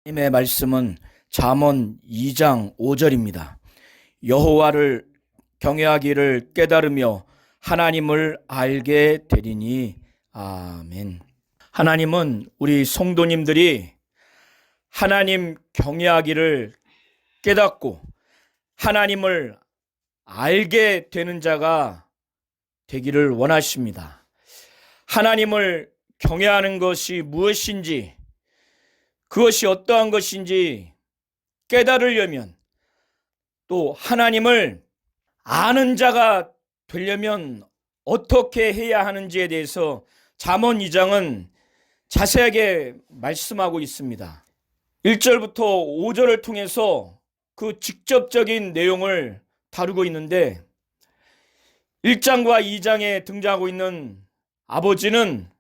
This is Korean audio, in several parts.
하나님의 말씀은 잠언 2장 5절입니다. 여호와를 경외하기를 깨달으며 하나님을 알게 되리니. 아멘. 하나님은 우리 성도님들이 하나님 경외하기를 깨닫고 하나님을 알게 되는 자가 되기를 원하십니다. 하나님을 경외하는 것이 무엇인지, 그것이 어떠한 것인지 깨달으려면, 또 하나님을 아는 자가 되려면 어떻게 해야 하는지에 대해서 잠언 2장은 자세하게 말씀하고 있습니다. 1절부터 5절을 통해서 그 직접적인 내용을 다루고 있는데, 1장과 2장에 등장하고 있는 아버지는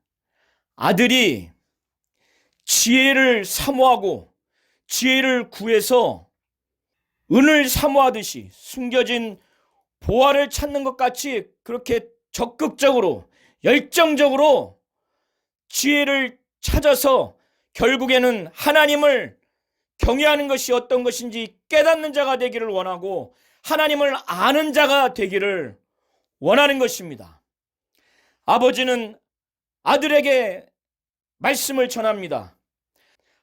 아들이 지혜를 사모하고 지혜를 구해서 은을 사모하듯이 숨겨진 보화를 찾는 것 같이 그렇게 적극적으로 열정적으로 지혜를 찾아서 결국에는 하나님을 경외하는 것이 어떤 것인지 깨닫는 자가 되기를 원하고 하나님을 아는 자가 되기를 원하는 것입니다. 아버지는 아들에게 말씀을 전합니다.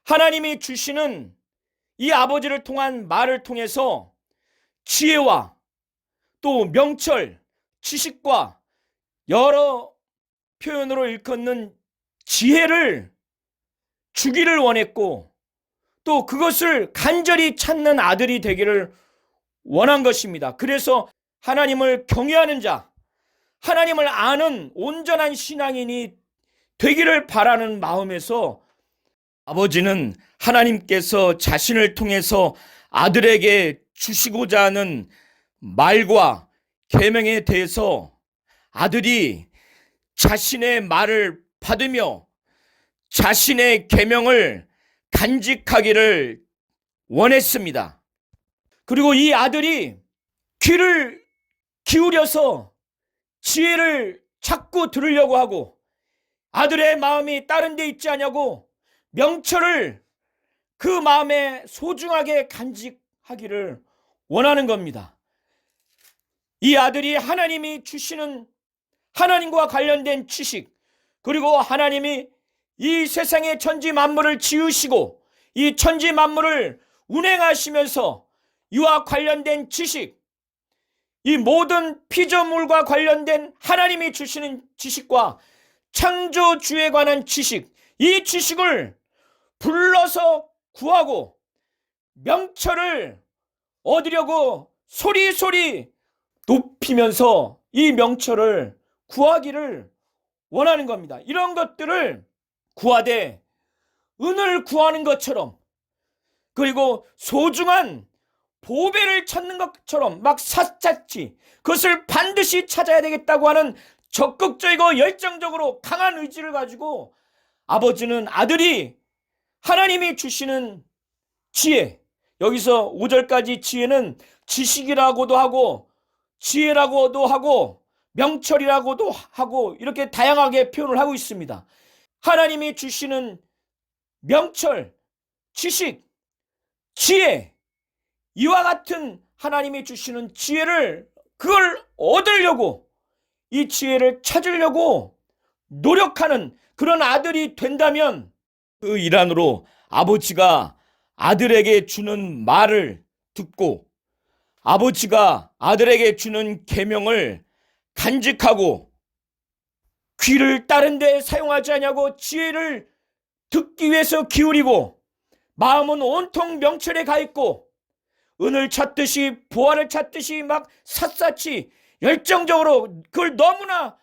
하나님이 주시는 이 아버지를 통한 말을 통해서 지혜와 또 명철, 지식과 여러 표현으로 일컫는 지혜를 주기를 원했고, 또 그것을 간절히 찾는 아들이 되기를 원한 것입니다. 그래서 하나님을 경외하는 자, 하나님을 아는 온전한 신앙인이 되기를 바라는 마음에서 아버지는 하나님께서 자신을 통해서 아들에게 주시고자 하는 말과 계명에 대해서 아들이 자신의 말을 받으며 자신의 계명을 간직하기를 원했습니다. 그리고 이 아들이 귀를 기울여서 지혜를 자꾸 들으려고 하고, 아들의 마음이 다른 데 있지 않냐고 명철을 그 마음에 소중하게 간직하기를 원하는 겁니다. 이 아들이 하나님이 주시는 하나님과 관련된 지식, 그리고 하나님이 이 세상의 천지 만물을 지으시고 이 천지 만물을 운행하시면서 이와 관련된 지식, 이 모든 피조물과 관련된 하나님이 주시는 지식과 창조주에 관한 지식, 이 지식을 불러서 구하고 명철을 얻으려고 소리소리 높이면서 이 명철을 구하기를 원하는 겁니다. 이런 것들을 구하되 은을 구하는 것처럼, 그리고 소중한 보배를 찾는 것처럼 막 샅샅이 그것을 반드시 찾아야 되겠다고 하는 적극적이고 열정적으로 강한 의지를 가지고 아버지는 아들이 하나님이 주시는 지혜, 여기서 5절까지 지혜는 지식이라고도 하고 지혜라고도 하고 명철이라고도 하고 이렇게 다양하게 표현을 하고 있습니다. 하나님이 주시는 명철, 지식, 지혜, 이와 같은 하나님이 주시는 지혜를, 그걸 얻으려고, 이 지혜를 찾으려고 노력하는 그런 아들이 된다면, 그 일환으로 아버지가 아들에게 주는 말을 듣고 아버지가 아들에게 주는 계명을 간직하고 귀를 다른 데 사용하지 않냐고 지혜를 듣기 위해서 기울이고 마음은 온통 명철에 가 있고 은을 찾듯이 보화를 찾듯이 막 샅샅이 열정적으로 그걸 너무나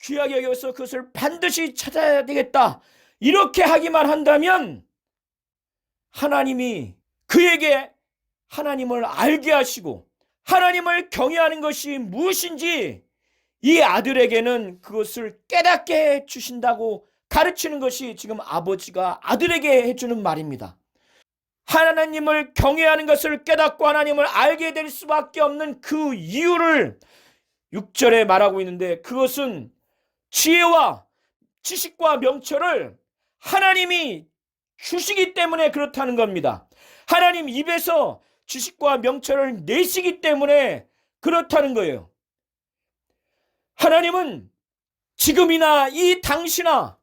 귀하게 여겨서 그것을 반드시 찾아야 되겠다, 이렇게 하기만 한다면 하나님이 그에게 하나님을 알게 하시고 하나님을 경외하는 것이 무엇인지 이 아들에게는 그것을 깨닫게 해주신다고 가르치는 것이 지금 아버지가 아들에게 해주는 말입니다. 하나님을 경외하는 것을 깨닫고 하나님을 알게 될 수밖에 없는 그 이유를 6절에 말하고 있는데, 그것은 지혜와 지식과 명철을 하나님이 주시기 때문에 그렇다는 겁니다. 하나님 입에서 지식과 명철을 내시기 때문에 그렇다는 거예요. 하나님은 지금이나 이 당시나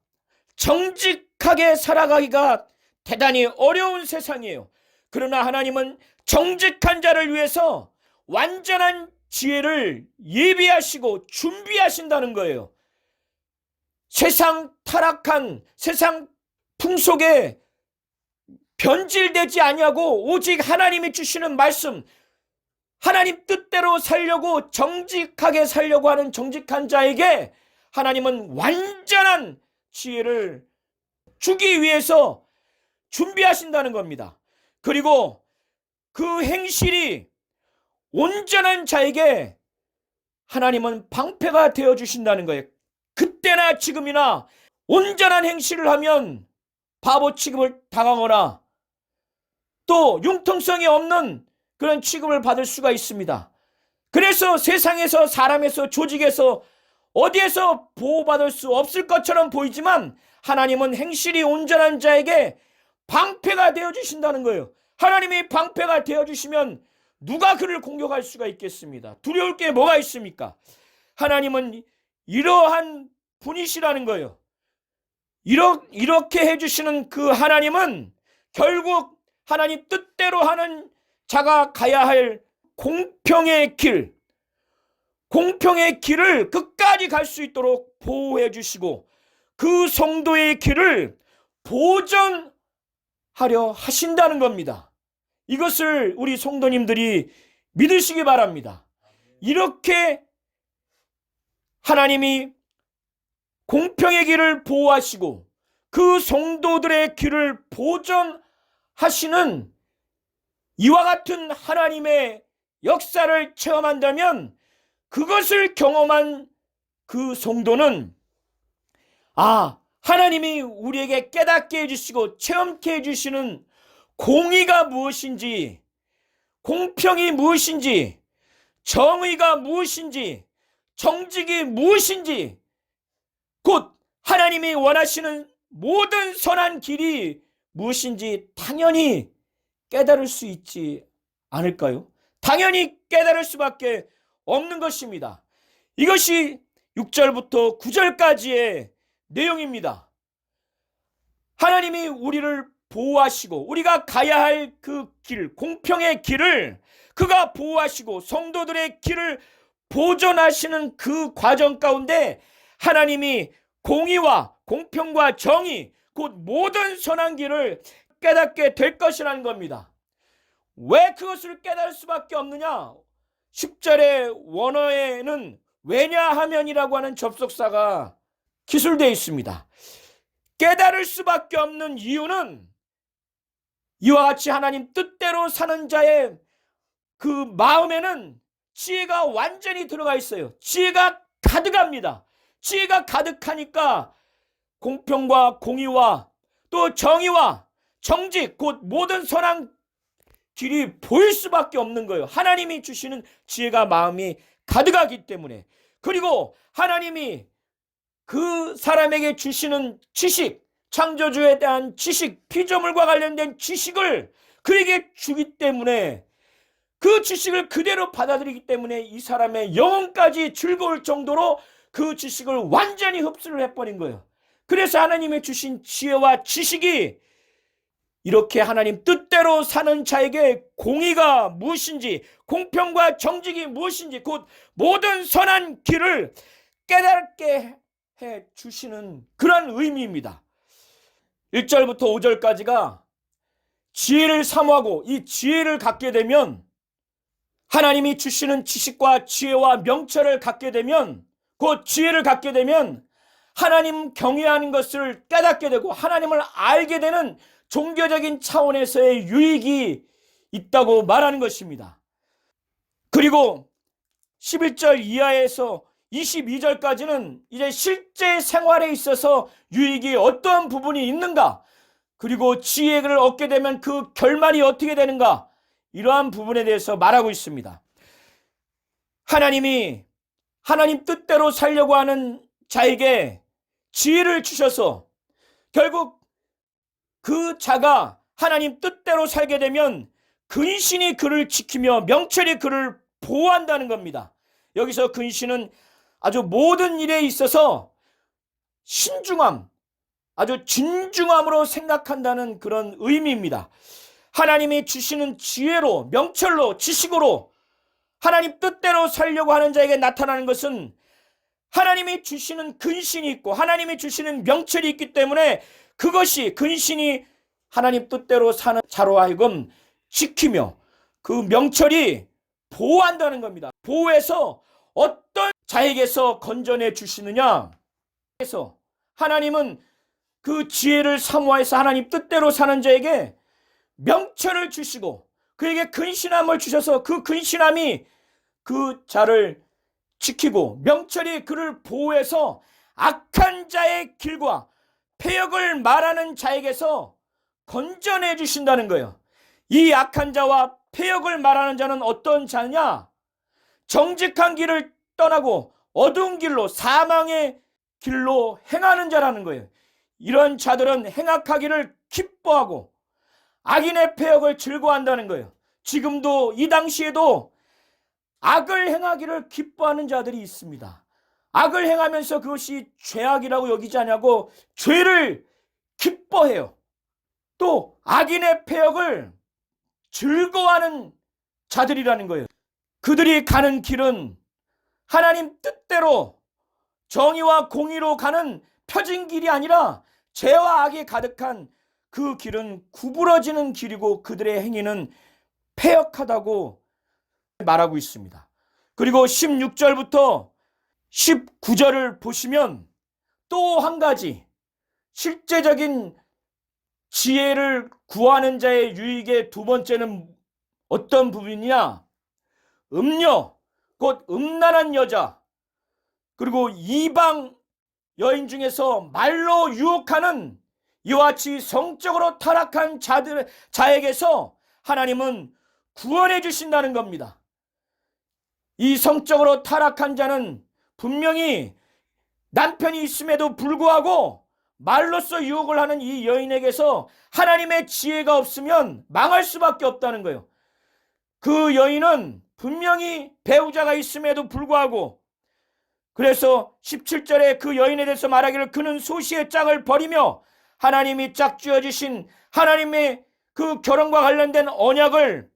정직하게 살아가기가 대단히 어려운 세상이에요. 그러나 하나님은 정직한 자를 위해서 완전한 지혜를 예비하시고 준비하신다는 거예요. 세상 타락한 세상 풍속에 변질되지 아니하고 오직 하나님이 주시는 말씀, 하나님 뜻대로 살려고 정직하게 살려고 하는 정직한 자에게 하나님은 완전한 지혜를 주기 위해서 준비하신다는 겁니다. 그리고 그 행실이 온전한 자에게 하나님은 방패가 되어주신다는 거예요. 그때나 지금이나 온전한 행실을 하면 바보 취급을 당하거나 또 융통성이 없는 그런 취급을 받을 수가 있습니다. 그래서 세상에서, 사람에서, 조직에서 어디에서 보호받을 수 없을 것처럼 보이지만 하나님은 행실이 온전한 자에게 방패가 되어주신다는 거예요. 하나님이 방패가 되어주시면 누가 그를 공격할 수가 있겠습니다. 두려울 게 뭐가 있습니까? 하나님은 이러한 분이시라는 거예요. 이렇게 해주시는 그 하나님은 결국 하나님 뜻대로 하는 자가 가야 할 공평의 길, 공평의 길을 끝까지 갈 수 있도록 보호해 주시고 그 성도의 길을 보전하려 하신다는 겁니다. 이것을 우리 성도님들이 믿으시기 바랍니다. 이렇게 하나님이 공평의 길을 보호하시고 그 성도들의 길을 보전하시는 이와 같은 하나님의 역사를 체험한다면 그것을 경험한 그 성도는 하나님이 우리에게 깨닫게 해주시고 체험케 해주시는 공의가 무엇인지, 공평이 무엇인지, 정의가 무엇인지, 정직이 무엇인지, 곧 하나님이 원하시는 모든 선한 길이 무엇인지 당연히 깨달을 수 있지 않을까요? 당연히 깨달을 수밖에 없는 것입니다. 이것이 6절부터 9절까지의 내용입니다. 하나님이 우리를 보호하시고 우리가 가야 할 그 길, 공평의 길을 그가 보호하시고 성도들의 길을 보존하시는 그 과정 가운데 하나님이 공의와 공평과 정의, 곧 모든 선한 길을 깨닫게 될 것이라는 겁니다. 왜 그것을 깨달을 수밖에 없느냐? 10절의 원어에는 왜냐하면이라고 하는 접속사가 기술되어 있습니다. 깨달을 수밖에 없는 이유는 이와 같이 하나님 뜻대로 사는 자의 그 마음에는 지혜가 완전히 들어가 있어요. 지혜가 가득합니다. 지혜가 가득하니까 공평과 공의와 또 정의와 정직, 곧 모든 선한 길이 보일 수밖에 없는 거예요. 하나님이 주시는 지혜가 마음이 가득하기 때문에. 그리고 하나님이 그 사람에게 주시는 지식, 창조주에 대한 지식, 피조물과 관련된 지식을 그에게 주기 때문에 그 지식을 그대로 받아들이기 때문에 이 사람의 영혼까지 즐거울 정도로 그 지식을 완전히 흡수를 해버린 거예요. 그래서 하나님이 주신 지혜와 지식이 이렇게 하나님 뜻대로 사는 자에게 공의가 무엇인지, 공평과 정직이 무엇인지, 곧 모든 선한 길을 깨닫게 해 주시는 그런 의미입니다. 1절부터 5절까지가 지혜를 사모하고 이 지혜를 갖게 되면, 하나님이 주시는 지식과 지혜와 명철을 갖게 되면, 곧 지혜를 갖게 되면 하나님 경외하는 것을 깨닫게 되고 하나님을 알게 되는 종교적인 차원에서의 유익이 있다고 말하는 것입니다. 그리고 11절 이하에서 22절까지는 이제 실제 생활에 있어서 유익이 어떠한 부분이 있는가, 그리고 지혜를 얻게 되면 그 결말이 어떻게 되는가, 이러한 부분에 대해서 말하고 있습니다. 하나님이 하나님 뜻대로 살려고 하는 자에게 지혜를 주셔서 결국 그 자가 하나님 뜻대로 살게 되면 근신이 그를 지키며 명철이 그를 보호한다는 겁니다. 여기서 근신은 아주 모든 일에 있어서 신중함, 아주 진중함으로 생각한다는 그런 의미입니다. 하나님이 주시는 지혜로, 명철로, 지식으로 하나님 뜻대로 살려고 하는 자에게 나타나는 것은 하나님이 주시는 근신이 있고 하나님이 주시는 명철이 있기 때문에 그것이 근신이 하나님 뜻대로 사는 자로 하여금 지키며 그 명철이 보호한다는 겁니다. 보호해서 어떤 자에게서 건져내 주시느냐? 그래서 하나님은 그 지혜를 사모해서 하나님 뜻대로 사는 자에게 명철을 주시고 그에게 근신함을 주셔서 그 근신함이 그 자를 지키고 명철이 그를 보호해서 악한 자의 길과 패역을 말하는 자에게서 건져내 주신다는 거예요. 이 악한 자와 패역을 말하는 자는 어떤 자냐? 정직한 길을 떠나고 어두운 길로 사망의 길로 행하는 자라는 거예요. 이런 자들은 행악하기를 기뻐하고 악인의 패역을 즐거워한다는 거예요. 지금도 이 당시에도 악을 행하기를 기뻐하는 자들이 있습니다. 악을 행하면서 그것이 죄악이라고 여기지 않냐고 죄를 기뻐해요. 또 악인의 패역을 즐거워하는 자들이라는 거예요. 그들이 가는 길은 하나님 뜻대로 정의와 공의로 가는 펴진 길이 아니라 죄와 악이 가득한 그 길은 구부러지는 길이고 그들의 행위는 패역하다고 말하고 있습니다. 그리고 16절부터 19절을 보시면 또 한 가지 실제적인 지혜를 구하는 자의 유익의 두 번째는 어떤 부분이냐? 음녀, 곧 음란한 여자, 그리고 이방 여인 중에서 말로 유혹하는 이와 같이 성적으로 타락한 자에게서 하나님은 구원해 주신다는 겁니다. 이 성적으로 타락한 자는 분명히 남편이 있음에도 불구하고 말로써 유혹을 하는 이 여인에게서 하나님의 지혜가 없으면 망할 수밖에 없다는 거예요. 그 여인은 분명히 배우자가 있음에도 불구하고 그래서 17절에 그 여인에 대해서 말하기를 그는 소시의 짝을 버리며 하나님이 짝지어 주신 하나님의 그 결혼과 관련된 언약을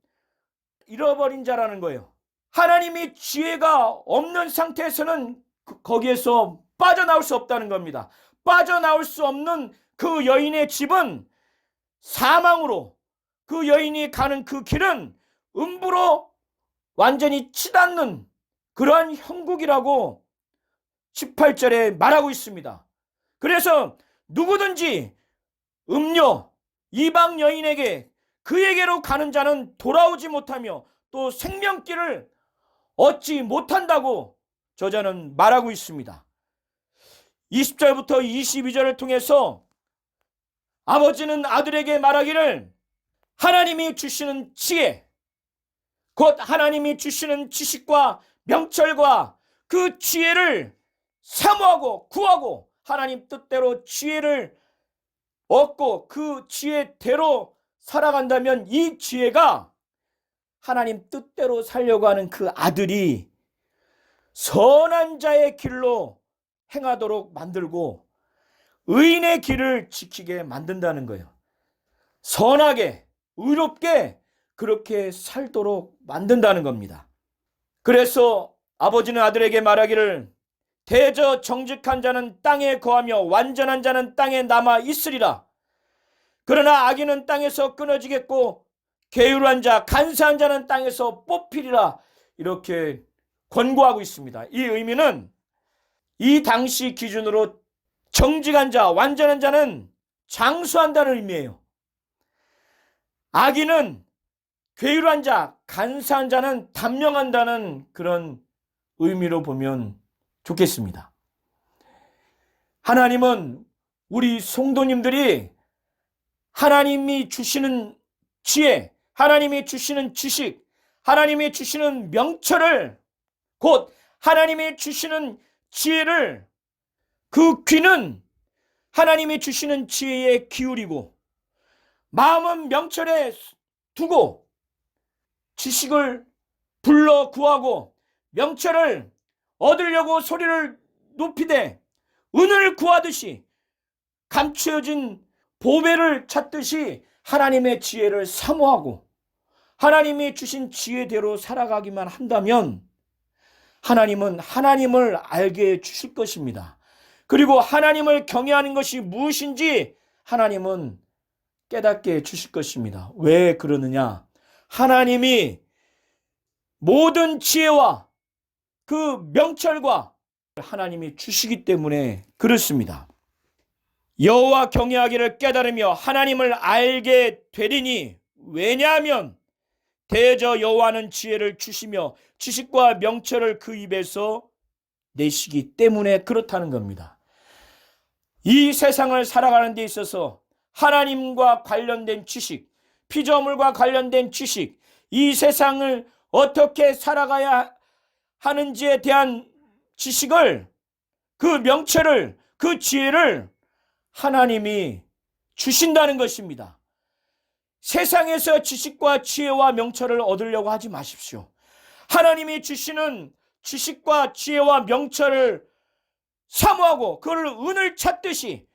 잃어버린 자라는 거예요. 하나님이 지혜가 없는 상태에서는 거기에서 빠져나올 수 없다는 겁니다. 빠져나올 수 없는 그 여인의 집은 사망으로, 그 여인이 가는 그 길은 음부로 완전히 치닫는 그러한 형국이라고 18절에 말하고 있습니다. 그래서 누구든지 음녀, 이방 여인에게 그에게로 가는 자는 돌아오지 못하며 또 생명길을 얻지 못한다고 저자는 말하고 있습니다. 20절부터 22절을 통해서 아버지는 아들에게 말하기를 하나님이 주시는 지혜, 곧 하나님이 주시는 지식과 명철과 그 지혜를 사모하고 구하고 하나님 뜻대로 지혜를 얻고 그 지혜대로 살아간다면 이 지혜가 하나님 뜻대로 살려고 하는 그 아들이 선한 자의 길로 행하도록 만들고 의인의 길을 지키게 만든다는 거예요. 선하게, 의롭게 그렇게 살도록 만든다는 겁니다. 그래서 아버지는 아들에게 말하기를 대저 정직한 자는 땅에 거하며 완전한 자는 땅에 남아 있으리라. 그러나 악인은 땅에서 끊어지겠고 게으르한 자, 간사한 자는 땅에서 뽑히리라. 이렇게 권고하고 있습니다. 이 의미는 이 당시 기준으로 정직한 자, 완전한 자는 장수한다는 의미예요. 악인은 게으르한 자, 간사한 자는 단명한다는 그런 의미로 보면 좋겠습니다. 하나님은 우리 성도님들이 하나님이 주시는 지혜, 하나님이 주시는 지식, 하나님이 주시는 명철을, 곧 하나님이 주시는 지혜를, 그 귀는 하나님이 주시는 지혜에 기울이고 마음은 명철에 두고 지식을 불러 구하고 명철을 얻으려고 소리를 높이되 은을 구하듯이 감추어진 보배를 찾듯이 하나님의 지혜를 사모하고 하나님이 주신 지혜대로 살아가기만 한다면 하나님은 하나님을 알게 해 주실 것입니다. 그리고 하나님을 경외하는 것이 무엇인지 하나님은 깨닫게 해 주실 것입니다. 왜 그러느냐? 하나님이 모든 지혜와 그 명철과 하나님이 주시기 때문에 그렇습니다. 여호와 경외하기를 깨달으며 하나님을 알게 되리니, 왜냐하면 대저 여호와는 지혜를 주시며 지식과 명철을 그 입에서 내시기 때문에 그렇다는 겁니다. 이 세상을 살아가는 데 있어서 하나님과 관련된 지식, 피조물과 관련된 지식, 이 세상을 어떻게 살아가야 하는지에 대한 지식을, 그 명철을, 그 지혜를 하나님이 주신다는 것입니다. 세상에서 지식과 지혜와 명철을 얻으려고 하지 마십시오. 하나님이 주시는 지식과 지혜와 명철을 사모하고 그를 은을 찾듯이,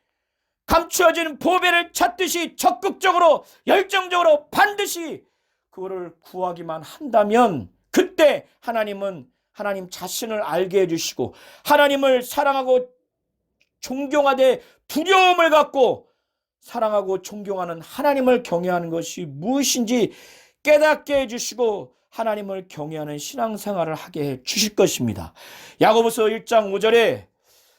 감추어진 보배를 찾듯이 적극적으로 열정적으로 반드시 그거를 구하기만 한다면 그때 하나님은 하나님 자신을 알게 해주시고 하나님을 사랑하고 존경하되 두려움을 갖고 사랑하고 존경하는 하나님을 경외하는 것이 무엇인지 깨닫게 해주시고 하나님을 경외하는 신앙생활을 하게 해 주실 것입니다. 야고보서 1장 5절에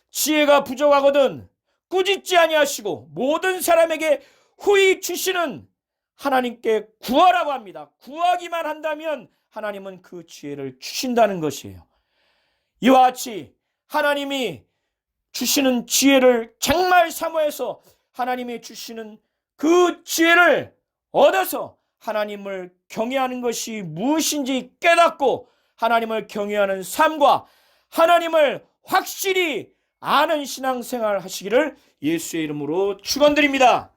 지혜가 부족하거든 꾸짖지 아니하시고 모든 사람에게 후히 주시는 하나님께 구하라고 합니다. 구하기만 한다면 하나님은 그 지혜를 주신다는 것이에요. 이와 같이 하나님이 주시는 지혜를 정말 사모해서 하나님이 주시는 그 지혜를 얻어서 하나님을 경외하는 것이 무엇인지 깨닫고 하나님을 경외하는 삶과 하나님을 확실히 아는 신앙생활 하시기를 예수의 이름으로 축원드립니다.